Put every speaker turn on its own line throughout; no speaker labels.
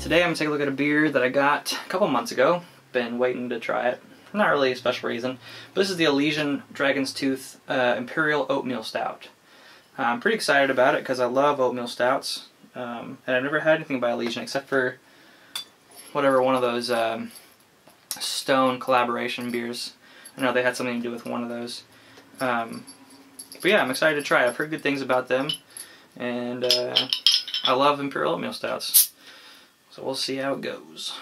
Today I'm going to take a look at a beer that I got a couple months ago. Been waiting to try it. Not really a special reason. But this is the Elysian Dragon's Tooth Imperial Oatmeal Stout. I'm pretty excited about it because I love oatmeal stouts. And I've never had anything by Elysian except for whatever one of those Stone collaboration beers. I know they had something to do with one of those. But yeah, I'm excited to try it. I've heard good things about them. And I love Imperial Oatmeal Stouts. So we'll see how it goes.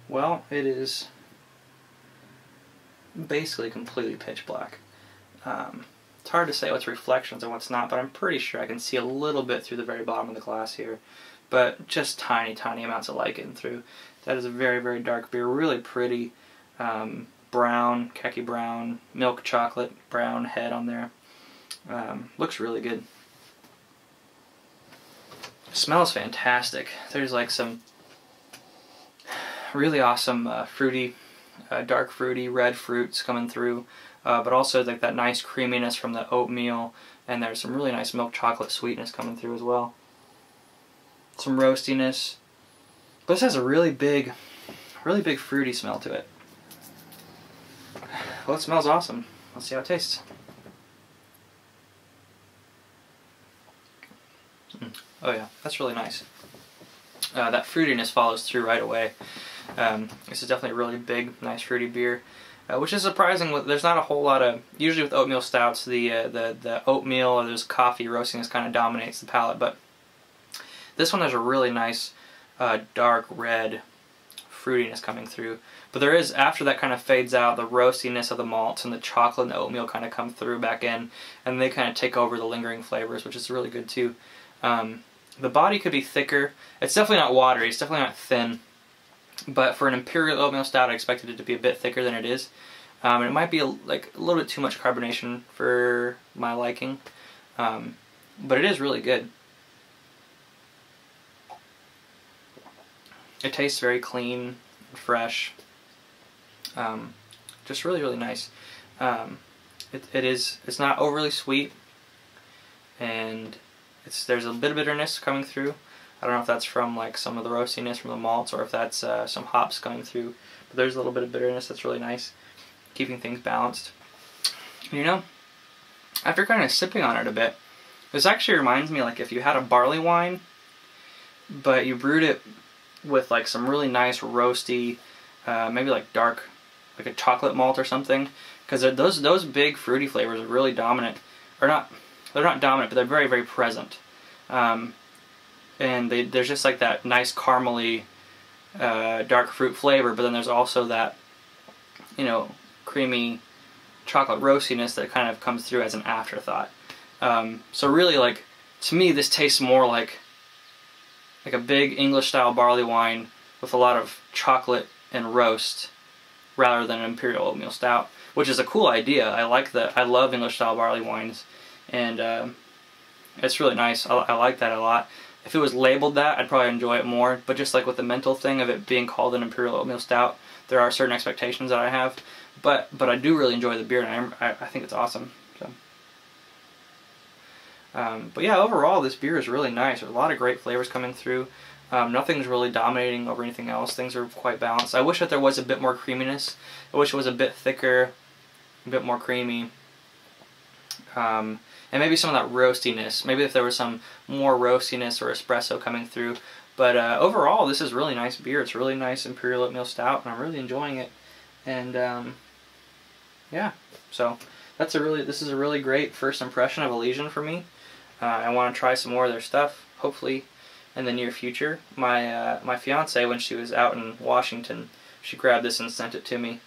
Well, it is basically completely pitch black. It's hard to say what's reflections and what's not, but I'm pretty sure I can see a little bit through the very bottom of the glass here. But just tiny, tiny amounts of light getting through. That is a very, very dark beer. Really pretty brown, khaki brown, milk chocolate brown head on there. Looks really good. Smells fantastic. There's like some really awesome fruity, dark fruity red fruits coming through, but also like that nice creaminess from the oatmeal, and there's some really nice milk chocolate sweetness coming through as well. Some roastiness, but this has a really big fruity smell to it. Well, it smells awesome. Let's see how it tastes. Oh yeah, that's really nice. That fruitiness follows through right away. This is definitely a really big, nice fruity beer, which is surprising. There's not a whole lot of, usually with oatmeal stouts, the oatmeal or there's coffee roastiness kind of dominates the palate, but this one has a really nice dark red fruitiness coming through. But there is, after that kind of fades out, the roastiness of the malts and the chocolate and the oatmeal kind of come through back in, and they kind of take over the lingering flavors, which is really good too. The body could be thicker. It's definitely not watery, it's definitely not thin. But for an Imperial Oatmeal Stout, I expected it to be a bit thicker than it is. And it might be like a little bit too much carbonation for my liking. But it is really good. It tastes very clean, fresh. Just really, really nice. It's not overly sweet. And there's a bit of bitterness coming through. I don't know if that's from like some of the roastiness from the malts or if that's some hops coming through, but there's a little bit of bitterness that's really nice, keeping things balanced. You know, after kind of sipping on it a bit, this actually reminds me like if you had a barley wine, but you brewed it with like some really nice roasty, maybe like dark, like a chocolate malt or something, because those big fruity flavors are really dominant, or not. They're not dominant, but they're very, very present. And there's just like that nice caramely dark fruit flavor, but then there's also that, you know, creamy chocolate roastiness that kind of comes through as an afterthought. So really, like, to me this tastes more like a big English style barley wine with a lot of chocolate and roast rather than an Imperial Oatmeal Stout, which is a cool idea. I like that. I love English style barley wines, and it's really nice. I like that a lot. If it was labeled that, I'd probably enjoy it more, but just like with the mental thing of it being called an Imperial Oatmeal Stout, there are certain expectations that I have, but I do really enjoy the beer, and I think it's awesome. So. But yeah, overall this beer is really nice. There's a lot of great flavors coming through. Nothing's really dominating over anything else. Things are quite balanced. I wish that there was a bit more creaminess. I wish it was a bit thicker, a bit more creamy. And maybe some of that roastiness. Maybe if there was some more roastiness or espresso coming through. But overall, this is really nice beer. It's a really nice Imperial Oatmeal Stout, and I'm really enjoying it. And yeah, so this is a really great first impression of Elysian for me. I want to try some more of their stuff, hopefully in the near future. My fiance, when she was out in Washington, she grabbed this and sent it to me.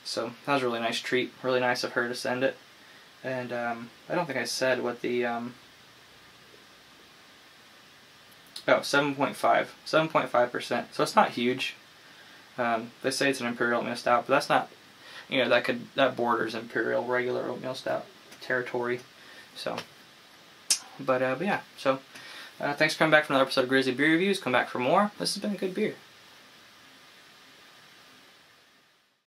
So that was a really nice treat. Really nice of her to send it. And I don't think I said what the 7.5%. So it's not huge. They say it's an Imperial Oatmeal Stout, but that's not, you know, that borders Imperial regular Oatmeal Stout territory. So, but yeah, so Thanks for coming back for another episode of Grizzly Beer Reviews. Come back for more. This has been a good beer.